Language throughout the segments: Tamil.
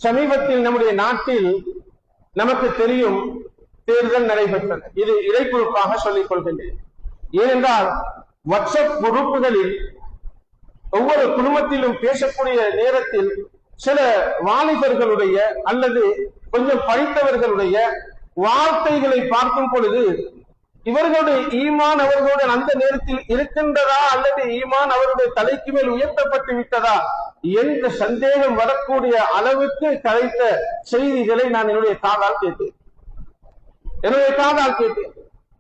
சமீபத்தில் நம்முடைய நாட்டில் நமக்கு தெரியும் தேர்தல் நடைபெற்றது. இது இடைக்குறிப்பாக சொல்லிக் கொள்கின்றேன். ஏனென்றால் வாட்ஸ்அப் குரூப்புகளில் ஒவ்வொரு குடும்பத்திலும் பேசக்கூடிய நேரத்தில் சில வாலிபர்களுடைய அல்லது கொஞ்சம் படித்தவர்களுடைய வார்த்தைகளை பார்க்கும் பொழுது இவர்களுடைய ஈமான் அவர்களுடைய அந்த நேரத்தில் இருக்கின்றதா அல்லது ஈமான் அவருடைய தலைக்கு மேல் உயர்த்தப்பட்டு விட்டதா என்ற சந்தேகம் வரக்கூடிய அளவுக்கு கலைத்த செய்திகளை நான் என்னுடைய காதால் கேட்டேன்.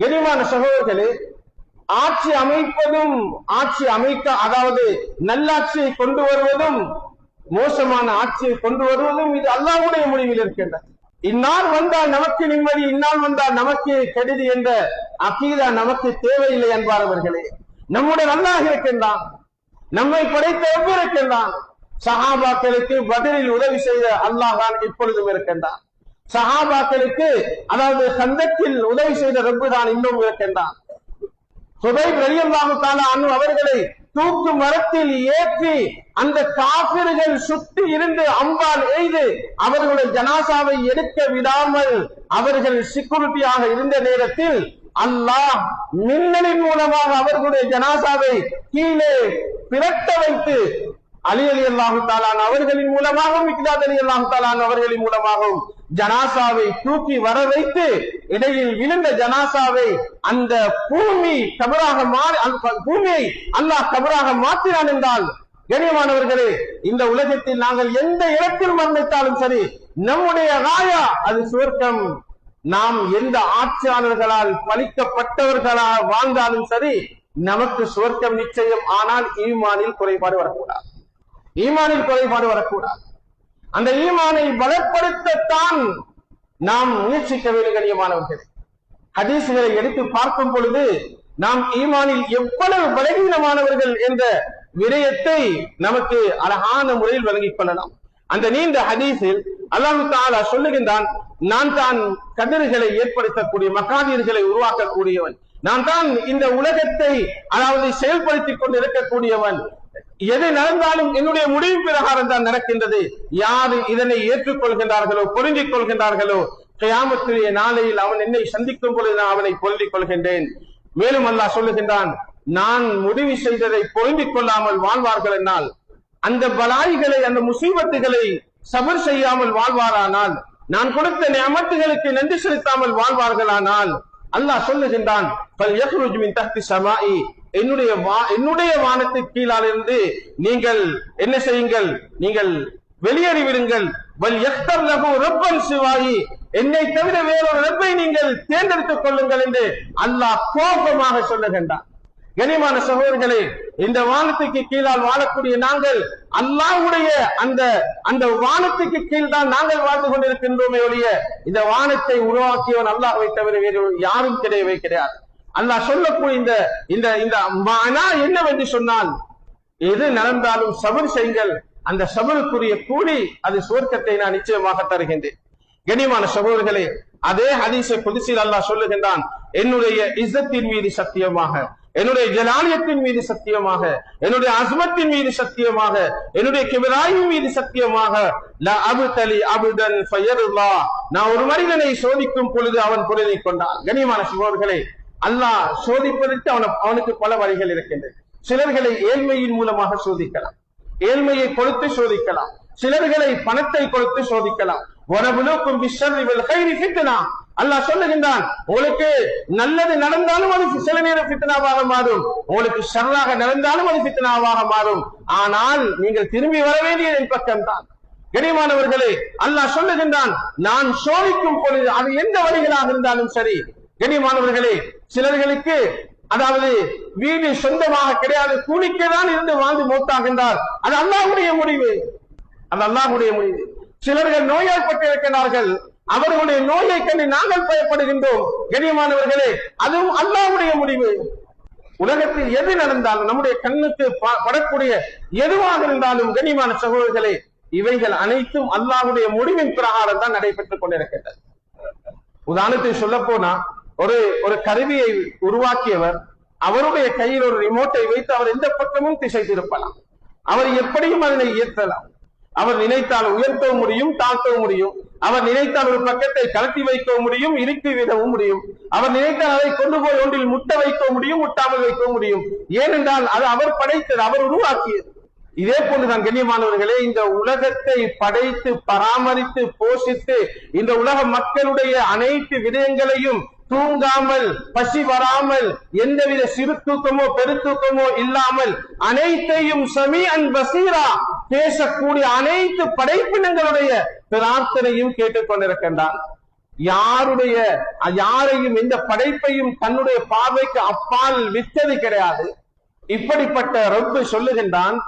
கனிமான சகோதரர்களே, ஆட்சி அமைப்பதும் ஆட்சி அமைக்க அதாவது நல்லாட்சியை கொண்டு வருவதும் மோசமான ஆட்சியை கொண்டு வருவதும் இது அல்லாஹ்வுடைய முடிவில் இருக்கின்றது. இந்நாள் வந்தால் நமக்கு நிம்மதி, இந்நாள் வந்தால் நமக்கு கெடுதி என்ற அகீதா நமக்கு தேவையில்லை என்பார்களே. நம்முடைய அல்லாஹ் இருக்கின்றான், நம்மை படைத்த ரப்பு இருக்கின்றான். சஹாபாக்களுக்கு பத்ரில் உதவி செய்த அல்லாஹ் தான் இப்பொழுதும் இருக்கின்றான். சஹாபாக்களுக்கு அதாவது கந்தக்கில் உதவி செய்த ரப்பு தான் இன்னும் இருக்கின்றான். ஹுதைப் ரலியல்லாஹு தஆலா அன்ஹு அவர்களை தூக்கு மரத்தில் ஏற்றி அந்த காபிர்கள் சுற்றி இருந்து அம்பால் எய்து அவர்களுடைய ஜனாசாவை எடுக்க விடாமல் அவர்கள் செக்யூரிட்டியாக இருந்த நேரத்தில் அல்லாஹ் மின்னலின் மூலமாக அவர்களுடைய ஜனாசாவை கீழே பிரட்ட வைத்து அலி ரலியல்லாஹு தஆலா அவர்களின் மூலமாகவும் மிக்தாத் ரலியல்லாஹு தஆலா அவர்களின் மூலமாகவும் ஜனாசாவை தூக்கி வர வைத்து இடையில் விழுந்த ஜனாசாவை அந்த பூமி கபராக பூமியை அல்லாஹ் கபராக மாற்றினான் என்றால், கண்ணியமானவர்களே, இந்த உலகத்தில் நாங்கள் எந்த இடத்தில் மரணித்தாலும் சரி நம்முடைய ராயா அது சுவர்க்கம். நாம் எந்த ஆட்சியாளர்களால் பழிக்கப்பட்டவர்களால் வாழ்ந்தாலும் சரி நமக்கு சுவர்க்கம் நிச்சயம். ஆனால் ஈமானில் குறைபாடு வரக்கூடாது, அந்த ஈமானை பலப்படுத்தத்தான் நாம் முயற்சிக்க வேண்டும். கண்ணியமானவர்களே, ஹதீஸ்களை எடுத்து பார்க்கும் பொழுது நாம் ஈமானில் எவ்வளவு பலகீனமானவர்கள் என்ற விடயத்தை நமக்கு அழகான முறையில் வழங்கிக் கொள்ளலாம். அந்த நீண்ட ஹதீஸில் அல்லாஹ் தஆலா சொல்லுகின்றான், நான் தான் கதிர்களை ஏற்படுத்தக்கூடிய மகாதீர்களை உருவாக்கக்கூடியவன், நான் தான் இந்த உலகத்தை அதாவது செயல்படுத்திக் கொண்டு இருக்கக்கூடியவன். எது நடந்தாலும் என்னுடைய முடிவு பிரகாரம் தான் நடக்கின்றது. யாரு இதனை ஏற்றுக்கொள்கின்றார்களோ பொருந்திக் கொள்கின்றார்களோ கியாமத்துடைய நாளையில் அவன் என்னை சந்திக்கும் பொழுது நான் அவனை பொருந்திக் கொள்கின்றேன். மேலும் அல்லாஹ் சொல்லுகின்றான், நான் முடிவு செய்ததை பொருந்திக் கொள்ளாமல் வாழ்வார்கள் என்னால், அந்த பலாய்களை அந்த முசீபத்துகளை சபர் செய்யாமல் வாழ்வாரானால், நான் கொடுத்த நிஅமத்துகளுக்கு நன்றி செலுத்தாமல் வாழ்வார்களானால் அல்லாஹ் சொல்லுகின்றான், என்னுடைய வானத்திற்கு கீழால் இருந்து நீங்கள் என்ன செய்யுங்கள், நீங்கள் வெளியேறி விடுங்கள். என்னை தவிர வேறொரு ரப்பை நீங்கள் தேர்ந்தெடுத்துக் கொள்ளுங்கள் என்று அல்லாஹ் கோபமாக சொல்லுகின்றான். கனிமான சகோதரர்களே, இந்த வானத்துக்கு கீழால் வாழக்கூடிய நாங்கள் அல்லாஹ்வுடைய அந்த வானத்துக்கு கீழ் தான் நாங்கள் வாழ்ந்து கொண்டிருக்கின்றோமே ஒழிய இந்த வானத்தை உருவாக்கியவன் அல்லாஹ்வை தவிர வேறு யாரும் கிடையவே கிடையாது. அல்லாஹ் சொல்லக்கூடிய இந்த மானா என்னவென்று சொன்னால், எது நடந்தாலும் சபர் செய்யுங்கள், அந்த சபருக்குரிய கூலி அது சுவர்க்கத்தை நான் நிச்சயமாக தருகின்றேன். கனிமான சகோதரர்களே, அதே ஹதீஸை குதுஸில் அல்லாஹ் சொல்லுகின்றான், என்னுடைய இஸ்ஸத்தின் மீது சத்தியமாக, என்னுடைய ஜலாலியத்தின் மீது சத்தியமாக, என்னுடைய அஸ்மத்தின் மீது சத்தியமாக, என்னுடைய கிப்ராயின் மீது சத்தியமாக, லா அப்தலி அப்தன் ஃபயர்லா, நான் ஒரு மனிதனை சோதிக்கும் பொழுது அவன் பொருந்திக் கொண்டான். கனிமான சகோதரர்களே, அல்லாஹ் சோதிப்பதற்கு அவனுக்கு பல வழிகள் இருக்கின்றது. சிலர்களை ஏழ்மையின் மூலமாக சோதிக்கலாம், ஏழ்மையை கொடுத்து சோதிக்கலாம், சிலர்களை பணத்தை கொடுத்து சோதிக்கலாம். அல்லாஹ் சொல்லுகின்றான், உங்களுக்கு நல்லது நடந்தாலும் அது சில நேரம் ஃபித்னாவாக மாறும், உங்களுக்கு ஷர்ராக நடந்தாலும் அது ஃபித்னாவாக மாறும். ஆனால் நீங்கள் திரும்பி வர வேண்டியது என் பக்கம்தான். கனிமானவர்களே, அல்லாஹ் சொல்லுகின்றான், நான் சோதிக்கும் பொழுது அது எந்த வழிகளாக இருந்தாலும் சரி. கனிமானவர்களே, சிலர்களுக்கு அதாவது வீடு சொந்தமாக கிடையாது, கூலிக்கே தான் இருந்து வாழ்ந்து மூத்தாகின்றார், அது அல்லாஹ்வுடைய முடிவு, அது அல்லாஹ்வுடைய முடிவு. சிலர்கள் நோயாய்ப்பட்டு இருக்கிறார்கள், அவர்களுடைய நோயை கண்டு நாங்கள் பயப்படுகின்றோம். கண்ணியமானவர்களே, அதுவும் அல்லாஹ்வுடைய முடிவு. உலகத்தில் எது நடந்தாலும் நம்முடைய கண்ணுக்கு படக்கூடிய எதுவாக இருந்தாலும் கண்ணியமான சகோதரர்களே, இவைகள் அனைத்தும் அல்லாஹ்வுடைய முடிவின் பிரகாரம் தான் நடைபெற்றுக் கொண்டிருக்கின்றது. உதாரணத்தை சொல்ல போனா, ஒரு கருவியை உருவாக்கியவர் அவருடைய கையில் ஒரு ரிமோட்டை வைத்து அவர் எந்த பக்கமும் திசை திருப்பலாம், அவர் எப்படியும் அதனை இயற்றலாம். அவர் நினைத்தால் உயர்த்தவும் முடியும், தாழ்த்தவும் முடியும். அவர் நினைத்தால் ஒரு பக்கத்தை கலட்டி வைக்கவும் முடியும், இறுக்கி விடவும் முடியும். அவர் நினைத்தால் அதை கொண்டு போய் ஒன்றில் முட்ட வைக்கவும் முடியும், முட்டாமல் வைக்கவும் முடியும். ஏனென்றால் அது அவர் படைத்தது, அவர் உருவாக்கியது. இதே போன்றுதான் கண்ணியமானவர்களே, இந்த உலகத்தை படைத்து பராமரித்து போஷித்து இந்த உலக மக்களுடைய அனைத்து விடயங்களையும் தூங்காமல் பசி வராமல் எந்தவித சிறு தூக்கமோ பெருத்தூக்கமோ இல்லாமல் அனைத்தையும் சமீஅன் பசீரா பேசக்கூடிய அனைத்து படைப்பினங்களுடைய பிரார்த்தனையும் கேட்டுக்கொண்டிருக்கின்றான். யாரையும் எந்த படைப்பையும் தன்னுடைய பார்வைக்கு அப்பால் விட்டது கிடையாது. இப்படிப்பட்ட ரப்பு சொல்லுகின்றான்,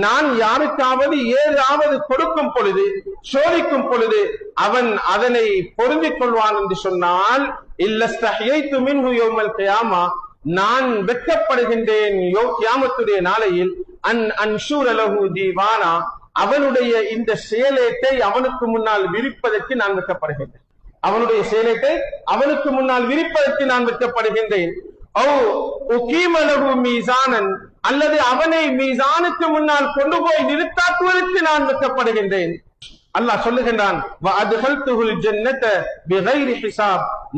நான் யாருக்காவது ஏதாவது கொடுக்கும் பொழுது, சோதிக்கும் பொழுது அவன் அதனை பொருந்திக் கொள்வான் என்று சொன்னால், இல்லஸ்தஹ்யைது மின்ஹு யௌமல் கியாமா, நான் வெட்கப்படுகின்றேன் கியாமத்துடைய நாளையில், அன்ஷூர லஹு தீவானா, அவனுடைய இந்த செயலேட்டை அவனுக்கு முன்னால் விரிப்பதற்கு நான் வெட்கப்படுகின்றேன். அவனுடைய செயலேட்டை அவனுக்கு முன்னால் விரிப்பதற்கு நான் வெட்கப்படுகின்றேன். அல்லது அவனை மீசானுக்கு முன்னால் கொண்டு போய் நிறுத்தாக்குவதற்கு நான் வெட்கப்படுகின்றேன். அல்லாஹ் சொல்லுகின்றான்,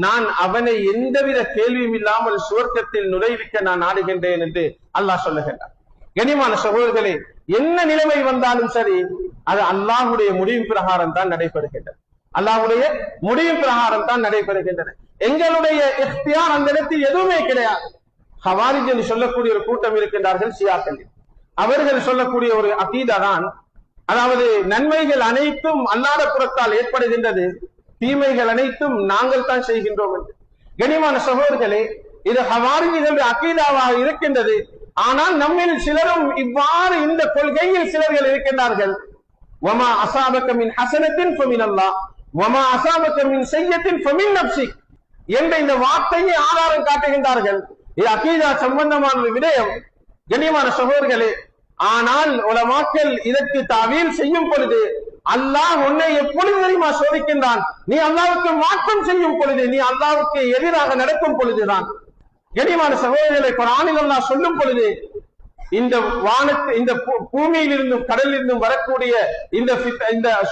நான் அவனை எந்தவித கேள்வியும் இல்லாமல் சுவர்க்கத்தில் நுழைவிக்க நான் நாடுகின்றேன் என்று அல்லாஹ் சொல்லுகின்றான். கனிமான சகோதரர்களே, என்ன நிலைமை வந்தாலும் சரி, அது அல்லாஹ்வுடைய முடிவு பிரகாரம் தான் நடைபெறுகின்றது. அல்லாஹ்வுடைய முடிவு பிரகாரம் தான் நடைபெறுகின்றன. எங்களுடைய இக்தியார் அந்த இடத்தில் எதுவுமே கிடையாது. ஹவாரிஜ் என்று சொல்லக்கூடிய ஒரு கூட்டம் இருக்கின்றார்கள் ஷியாக்கள். அவர்கள் சொல்லக்கூடிய ஒரு அகீதா தான், அதாவது நன்மைகள் அனைத்தும் அல்லாஹ் புறத்தால் ஏற்படுகின்றது, தீமைகள் அனைத்தும் நாங்கள் தான் செய்கின்றோம் என்று. கனிமான சகோதரர்களே, இது ஹவாரிஜிகளுடைய அகீதாவாக இருக்கின்றது. ஆனால் நம்மில் சிலரும் இவ்வாறு இந்த கொள்கையில் சிலர்கள் இருக்கின்றார்கள். வமா அஸாபக மின் ஹஸனத்தின் ஃபமினல்லாஹ் வமா அஸாபக மின் ஸய்யத்தின் ஃபமின் நஃப்ஸிக் என்ற இந்த வார்த்தையை ஆதாரம் காட்டுகின்றார்கள். இது அகீதா சம்பந்தமான விடயம். கண்ணியமான சகோதரர்களே, ஆனால் உலமாக்கள் இதற்கு தாவீல் செய்யும் பொழுது, அல்லாஹ் உன்னை எப்பொழுது தெரியுமா சோதிக்கின்றான்? நீ அல்லாஹ்வுக்கு மாற்றம் செய்யும் பொழுது, நீ அல்லாஹ்வுக்கு எதிராக நடக்கும் பொழுதுதான். கண்ணியமான சகோதரர்களை, குர்ஆனில் அல்லாஹ் சொல்லும் பொழுது, இந்த வானத்து இந்த பூமியில் இருந்தும் கடலில் இருந்தும் வரக்கூடிய இந்த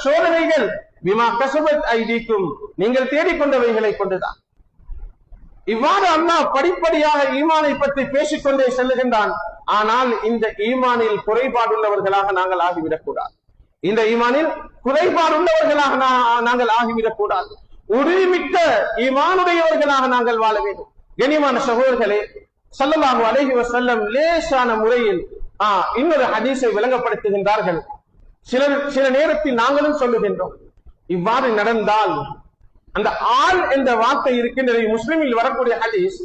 சோதனைகள் பிமா கஸபத் ஐதீக்கும், நீங்கள் தேடிக்கொண்டவைகளை கொண்டுதான். இவ்வாறு அல்லாஹ் படிப்படியாக ஈமானை பற்றி பேசிக்கொண்டே செல்லுகின்றான். ஆனால் இந்த ஈமானில் குறைபாடுள்ளவர்களாக நாங்கள் ஆகிவிடக் கூடாது. இந்த ஈமானில் குறைபாடுள்ளவர்களாக நாங்கள் ஆகிவிடக் கூடாது. உறுதிமிக்க ஈமானுடையவர்களாக நாங்கள் வாழ வேண்டும். கண்ணியமான சகோதரர்களே, ஸல்லல்லாஹு அலைஹி வஸல்லம் லேசான முறையில் இன்னொரு ஹதீஸை விளங்கப்படுத்துகின்றார்கள். சில நேரத்தில் நாங்களும் சொல்லுகின்றோம், இவ்வாறு நடந்தால் அந்த ஆள் என்ற வார்த்தை இருக்கின்றது. முஸ்லிமில் வரக்கூடிய ஹதீஸ்,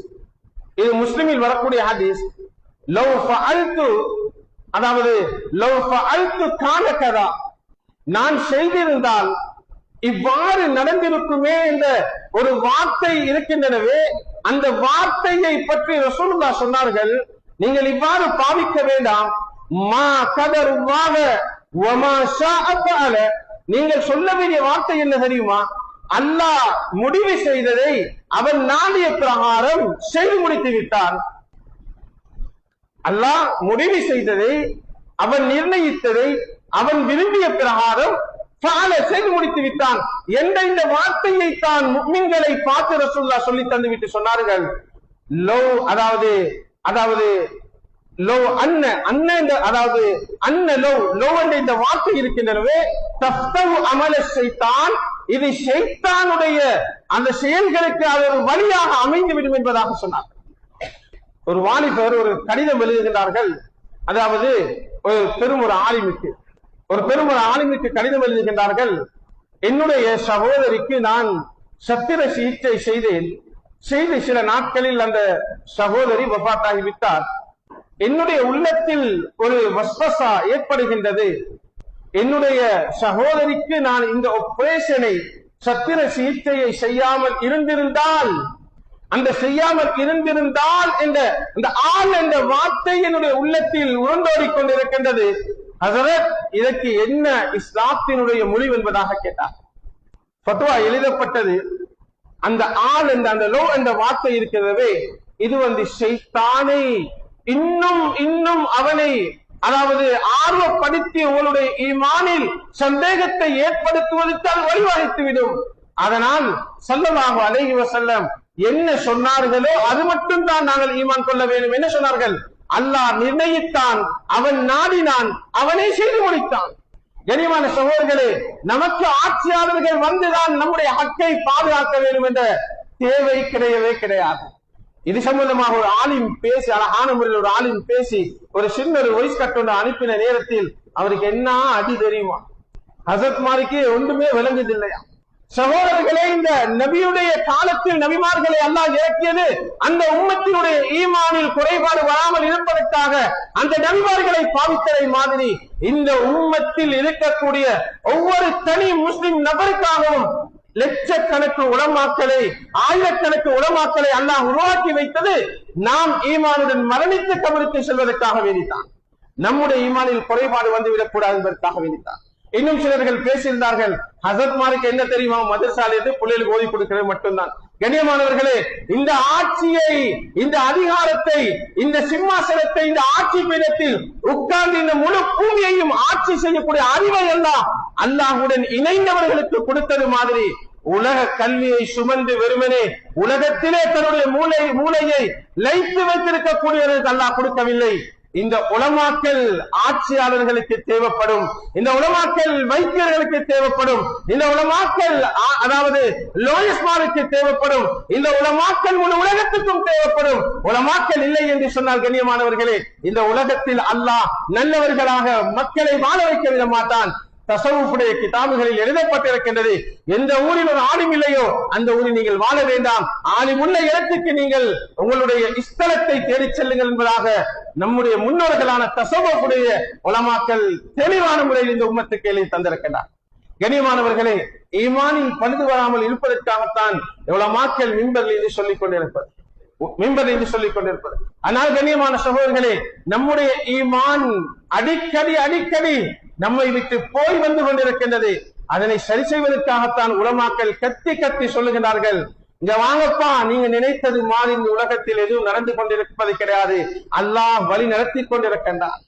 இது முஸ்லிமில் வரக்கூடிய ஹதீஸ். லவ் ஃபஅல்து, அதாவது லவ் ஃபஅல்து கான கதா, நான் செய்திருந்தால் இவ்வாறு நடந்திருக்குமே என்ற ஒரு வார்த்தை இருக்கின்றனவே, அந்த வார்த்தையை பற்றி ரசூலுல்லாஹ் சொன்னார்கள், நீங்கள் இவ்வாறு பாவிக்க வேண்டாம். மா கதருவாக வமா ஷாஅ ஃபஅல, நீங்கள் சொல்ல வேண்டிய வார்த்தை என்ன தெரியுமா? அல்லாஹ் முடிவு செய்ததை அவன் நாடிய பிரகாரம் செய்து முடித்து விட்டான். அல்லாஹ் முடிவு செய்ததை, அவன் நிர்ணயித்ததை அவன் விரும்பிய பிரகாரம் செய்து முடித்து விட்டான் என்ற இந்த வார்த்தையை தான் முஃமின்களை பார்த்து ரசூலுல்லாஹ் சொல்லி தந்து விட்டு சொன்னார்கள், லவ், அதாவது லவ் லவ் என்ற இந்த வார்த்தை இருக்கின்றனவே, தஃப்தஹு அமல ஷைத்தான், இது ஷைத்தானுடைய அந்த செயல்களுக்கு அது ஒரு வழியாக அமைந்துவிடும் என்பதாக சொன்னார். ஒரு வாலிபர் ஒரு கடிதம் எழுதுகின்றார்கள். அதாவது ஒரு பெரும் ஆலிமுக்கு கடிதம் எழுதுகின்றார்கள். என்னுடைய சகோதரிக்கு நான் சத்திர சிகிச்சை செய்து சில நாட்களில் அந்த சகோதரி வஃபாத்தாகிவிட்டார். என்னுடைய உள்ளத்தில் ஒரு வஸ்வசா ஏற்படுகின்றது. என்னுடைய சகோதரிக்கு நான் இந்த ஆபரேஷனை, சத்திர சிகிச்சையை செய்யாமல் இருந்திருந்தால் என்ற அந்த ஆள் என்ற வார்த்தை என்னுடைய உள்ளத்தில் உருண்டோடிக் கொண்டிருக்கின்றது. ஹஸரத், இதற்கு என்ன இஸ்லாத்தினுடைய முடிவு என்பதாக கேட்டார். ஃபத்வா எழுதப்பட்டது. அந்த ஆள் என்ற அந்த லோ என்ற வார்த்தை இருக்கிறதே, இது ஷைத்தானை இன்னும் அவனை அதாவது ஆர்வப்படுத்தி உங்களுடைய ஈமானில் சந்தேகத்தை ஏற்படுத்துவதற்கு அது வழிவகுத்துவிடும். அதனால் ஸல்லல்லாஹு அலைஹி வஸல்லம் என்ன சொன்னார்களோ அது மட்டும் தான் நாங்கள் ஈமான் கொள்ள வேண்டும். என்ன சொன்னார்கள்? அல்லாஹ் நிர்ணயித்தான், அவன் நாடினான், அவனே செய்து முடித்தான். கனிமான சகோதரர்களே, நமக்கு ஆட்சியாளர்கள் வந்துதான் நம்முடைய ஹக்கை பாதுகாக்க வேண்டும் என்ற தேவை கிடையவே கிடையாது. இது சம்பந்தமாக ஒரு ஆலிம் பேசி, அழகான முறையில் ஒரு ஆலிம் பேசி ஒரு சின்ன ஒரு வாய்ஸ் கட் ஒன்று அனுப்பின நேரத்தில் அவருக்கு என்ன அடி தெரியுமா? ஹசரத் மாலிக்கு ஒன்றுமே விளங்குதில்லையா? சகோதரர்களே, இந்த நபியுடைய காலத்தில் நபிமார்களை அல்லாஹ் இறக்கியது அந்த உம்மத்தினுடைய ஈமானில் குறைபாடு வராமல் இருப்பதற்காக. அந்த நபிமார்களை பாவித்ததை மாதிரி இந்த உம்மத்தில் இருக்கக்கூடிய ஒவ்வொரு தனி முஸ்லிம் நபருக்காகவும் லட்சக்கணக்கு உலமாக்களை, ஆயிரக்கணக்கு உலமாக்களை அல்லாஹ் உருவாக்கி வைத்தது நாம் ஈமானுடன் மரணித்து கபருக்கு செல்வதற்காக வேண்டித்தான். நம்முடைய ஈமானில் குறைபாடு வந்துவிடக் கூடாது என்பதற்காக வேண்டித்தான். இன்னும் சிலர்கள் பேசியிருந்தார்கள், ஹசரத் மாலிக்கு என்ன தெரியுமா, மதரசால இருந்து பிள்ளைகளுக்கு ஓதி கொடுக்கிறது மட்டும்தான். கண்ணியமானவர்களே, இந்த ஆட்சியை, இந்த அதிகாரத்தை, இந்த சிம்மாசனத்தை, இந்த ஆட்சி பீடத்தில் உட்கார்ந்து இந்த முழு பூமியையும் ஆட்சி செய்யக்கூடிய அறிவை எல்லாம் அல்லாஹ்வுடன் இணைந்தவர்களுக்கு கொடுத்தது மாதிரி உலக கல்வியை சுமந்து வெறுமனே உலகத்திலே தன்னுடைய மூளையை லைத்து வைத்திருக்கக்கூடியவர்களுக்கு அல்லாஹ் கொடுக்கவில்லை. இந்த உலமாக்கள் ஆட்சியாளர்களுக்கு தேவைப்படும், இந்த உலமாக்கள் வைத்தியர்களுக்கு தேவைப்படும், இந்த உலமாக்கள் அதாவது லோயஸ்மாருக்கு தேவைப்படும், இந்த உலமாக்கள் முழு உலகத்துக்கும் தேவைப்படும். உலமாக்கள் இல்லை என்று சொன்னால் கண்ணியமானவர்களே, இந்த உலகத்தில் அல்லாஹ் நல்லவர்களாக மக்களை வாழ வைக்க விட மாட்டான். தஸவ்வுஃபுடைய கிதாபுகளில் எழுதப்பட்டிருக்கின்றது, எந்த ஊரில் ஒரு ஆலிம் இல்லையோ அந்த ஊரில் நீங்கள் வாழ வேண்டாம், ஆலிம் உள்ள இடத்துக்கு நீங்கள் உங்களுடைய இஸ்தலத்தை தேடிச் செல்லுங்கள் என்பதாக நம்முடைய முன்னோர்களான தஸவ்வுஃபுடைய உலமாக்கள் தெளிவான முறையில் இந்த உம்மத்துக்கு எழுதி தந்திருக்கிறார். கண்ணியமானவர்களே, ஈமானில் பழுது வராமல் இருப்பதற்காகத்தான் உலமாக்கள் மிம்பரில் இது சொல்லிக் கொண்டிருப்பது, ஆனால் கண்ணியமான சகோதரர்களே, நம்முடைய ஈமான் அடிக்கடி நம்மை விட்டு போய் வந்து கொண்டிருக்கின்றது. அதனை சரி செய்வதற்காகத்தான் உலமாக்கள் கத்தி சொல்லுகிறார்கள், இங்க வாங்கப்பா, நீங்க நினைத்தது மாதிரி இந்த உலகத்தில் எதுவும் நடந்து கொண்டிருப்பது கிடையாது, அல்லாஹ் வழி நடத்தி கொண்டிருக்கின்றார்.